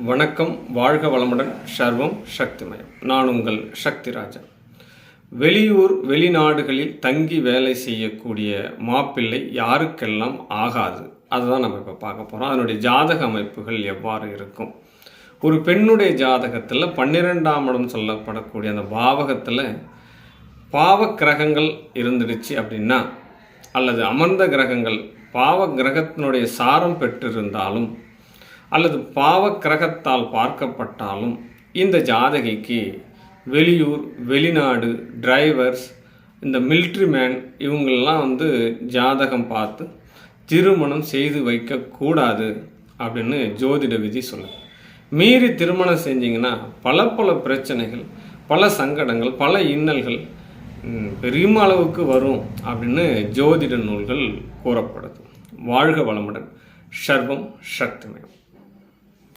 வணக்கம், வாழ்க வளமுடன். சர்வம் சக்திமயம். நான் உங்கள் சக்திராஜன். வெளியூர் வெளிநாடுகளில் தங்கி வேலை செய்யக்கூடிய மாப்பிள்ளை யாருக்கெல்லாம் ஆகாது, அதுதான் நம்ம இப்போ பார்க்க போகிறோம். அதனுடைய ஜாதக அமைப்புகள் எவ்வாறு இருக்கும். ஒரு பெண்ணுடைய ஜாதகத்தில் 12ஆம் இடம் சொல்லப்படக்கூடிய அந்த பாவகத்தில் பாவ கிரகங்கள் இருந்துடுச்சு அப்படின்னா, அல்லது அமர்ந்த கிரகங்கள் பாவ கிரகத்தினுடைய சாரம் பெற்றிருந்தாலும் அல்லது பாவ கிரகத்தால் பார்க்கப்பட்டாலும் இந்த ஜாதகிக்கு வெளியூர் வெளிநாடு டிரைவர்ஸ், இந்த மிலிட்ரி மேன் இவங்களெலாம் ஜாதகம் பார்த்து திருமணம் செய்து வைக்கக்கூடாது அப்படின்னு ஜோதிட விதி சொல்லுது. மீறி திருமணம் செஞ்சிங்கன்னா பல பிரச்சனைகள், பல சங்கடங்கள், பல இன்னல்கள் பெருமளவுக்கு வரும் அப்படின்னு ஜோதிட நூல்கள் கூறப்படுது. வாழ்க வளமுடன். சர்வம் சக்திமயம்.